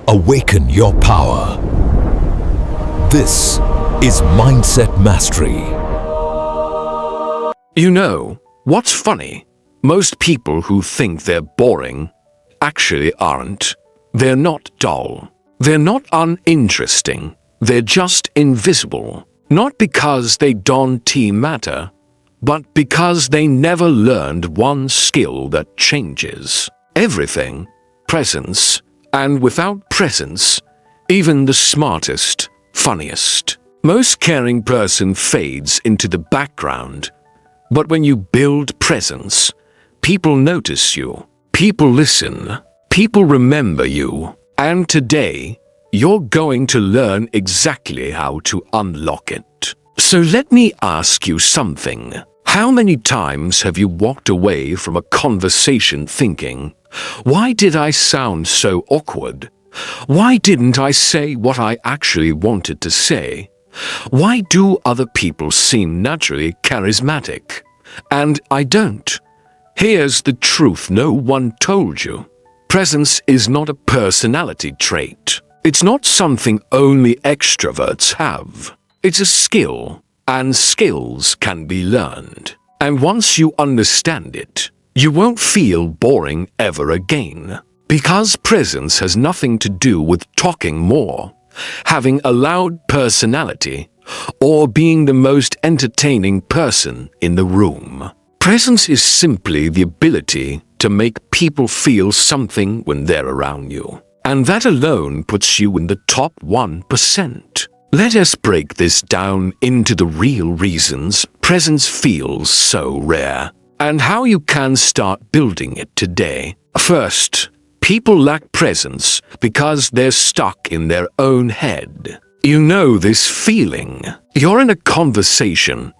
Awaken your power. This is Mindset Mastery. You know, what's funny? Most people who think they're boring actually aren't. They're not dull. They're not uninteresting. They're just invisible. Not because they don't matter, but because they never learned one skill that changes everything: presence. And without presence, even the smartest, funniest, most caring person fades into the background. But when you build presence, people notice you, people listen, people remember you. And today, you're going to learn exactly how to unlock it. So let me ask you something. How many times have you walked away from a conversation thinking, "Why did I sound so awkward? Why didn't I say what I actually wanted to say? Why do other people seem naturally charismatic, and I don't?" Here's the truth no one told you. Presence is not a personality trait. It's not something only extroverts have. It's a skill, and skills can be learned. And once you understand it, you won't feel boring ever again. Because presence has nothing to do with talking more, having a loud personality, or being the most entertaining person in the room. Presence is simply the ability to make people feel something when they're around you. And that alone puts you in the top 1%. Let us break this down into the real reasons presence feels so rare, and how you can start building it today. First, people lack presence because they're stuck in their own head. You know this feeling. You're in a conversation,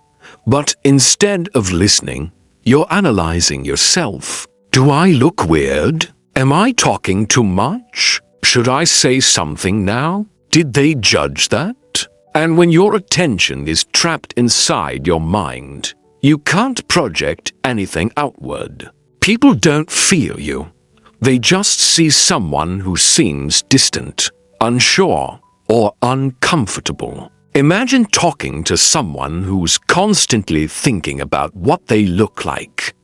but instead of listening, you're analyzing yourself. Do I look weird? Am I talking too much? Should I say something now? Did they judge that? And when your attention is trapped inside your mind, you can't project anything outward. People don't feel you. They just see someone who seems distant, unsure, or uncomfortable. Imagine talking to someone who's constantly thinking about what they look like.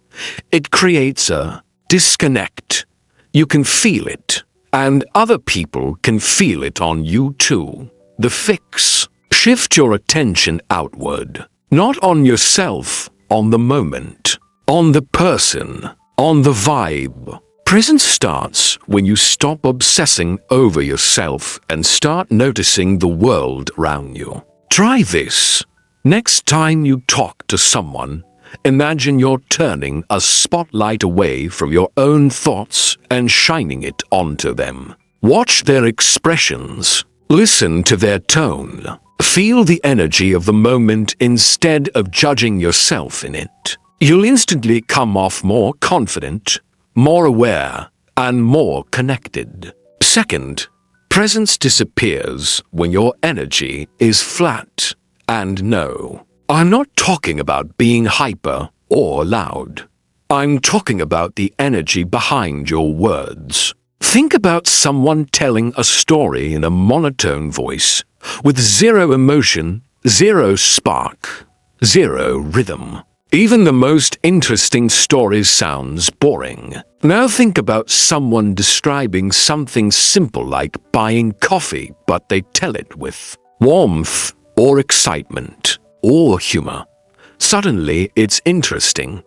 It creates a disconnect. You can feel it, and other people can feel it on you too. The fix: shift your attention outward. Not on yourself, on the moment, on the person, on the vibe. Presence starts when you stop obsessing over yourself and start noticing the world around you. Try this. Next time you talk to someone, imagine you're turning a spotlight away from your own thoughts and shining it onto them. Watch their expressions. Listen to their tone. Feel the energy of the moment instead of judging yourself in it. You'll instantly come off more confident, more aware, and more connected. Second, presence disappears when your energy is flat. And no, I'm not talking about being hyper or loud. I'm talking about the energy behind your words. Think about someone telling a story in a monotone voice, with zero emotion, zero spark, zero rhythm. Even the most interesting story sounds boring. Now think about someone describing something simple like buying coffee, but they tell it with warmth or excitement or humor. Suddenly it's interesting.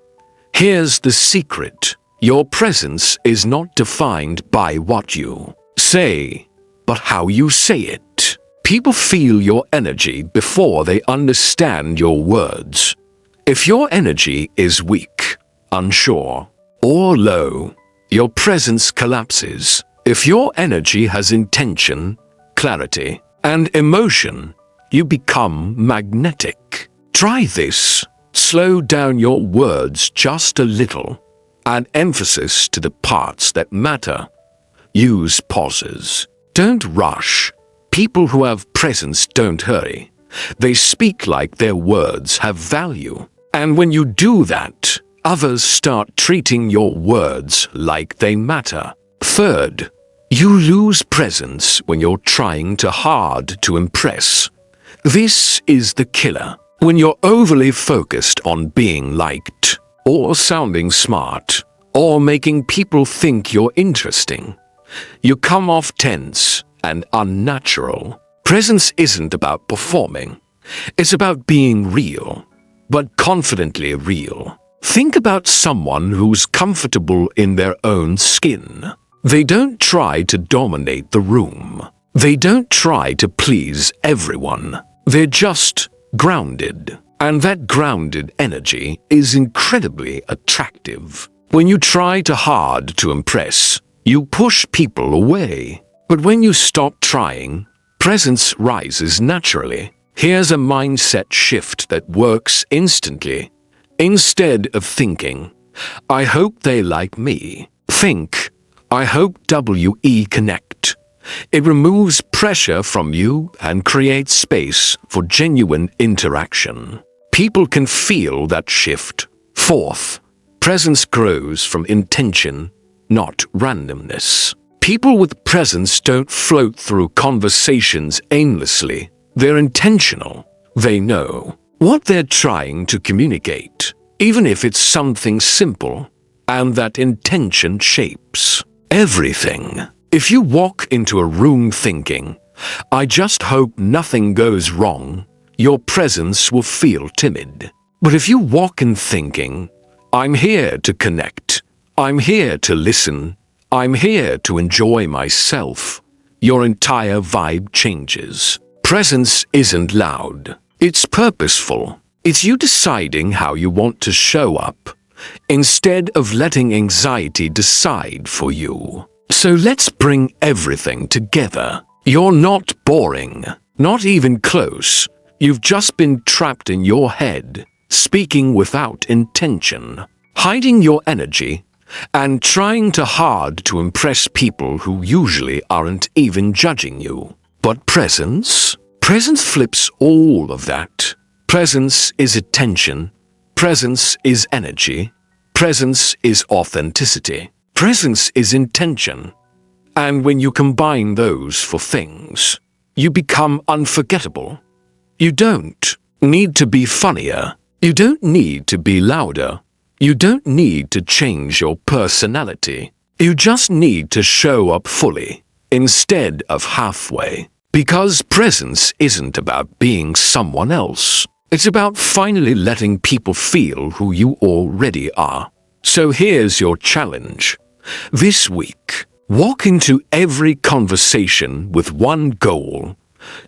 Here's the secret. Your presence is not defined by what you say, but how you say it. People feel your energy before they understand your words. If your energy is weak, unsure, or low, your presence collapses. If your energy has intention, clarity, and emotion, you become magnetic. Try this. Slow down your words just a little. Add emphasis to the parts that matter. Use pauses. Don't rush. People who have presence don't hurry. They speak like their words have value. And when you do that, others start treating your words like they matter. Third, You lose presence when you're trying too hard to impress. This is the killer. When you're overly focused on being liked, or sounding smart, or making people think you're interesting, you come off tense and unnatural. Presence isn't about performing. It's about being real, but confidently real. Think about someone who's comfortable in their own skin. They don't try to dominate the room. They don't try to please everyone. They're just grounded. And that grounded energy is incredibly attractive. When you try too hard to impress, you push people away. But when you stop trying, presence rises naturally. Here's a mindset shift that works instantly. Instead of thinking, I hope they like me, think, I hope we connect. It removes pressure from you and creates space for genuine interaction. People can feel that shift. Fourth, presence grows from intention, not randomness. People with presence don't float through conversations aimlessly. They're intentional. They know what they're trying to communicate, even if it's something simple, and that intention shapes everything. If you walk into a room thinking, I just hope nothing goes wrong, your presence will feel timid. But if you walk in thinking, I'm here to connect, I'm here to listen, I'm here to enjoy myself, your entire vibe changes. Presence isn't loud. It's purposeful. It's you deciding how you want to show up, instead of letting anxiety decide for you. So let's bring everything together. You're not boring, not even close. You've just been trapped in your head, speaking without intention, hiding your energy, and trying too hard to impress people who usually aren't even judging you. But presence? Presence flips all of that. Presence is attention. Presence is energy. Presence is authenticity. Presence is intention. And when you combine those four things, you become unforgettable. You don't need to be funnier. You don't need to be louder. You don't need to change your personality. You just need to show up fully, instead of halfway. Because presence isn't about being someone else. It's about finally letting people feel who you already are. So here's your challenge. This week, walk into every conversation with one goal: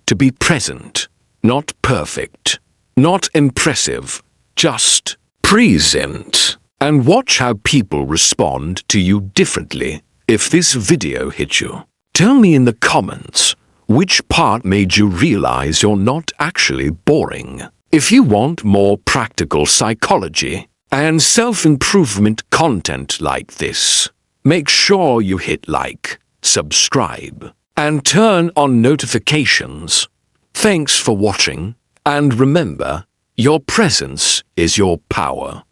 to be present, not perfect, not impressive, just present. And watch how people respond to you differently. If this video hit you, tell me in the comments which part made you realize you're not actually boring. If you want more practical psychology and self-improvement content like this, make sure you hit like, subscribe, and turn on notifications. Thanks for watching, and remember, your presence is your power.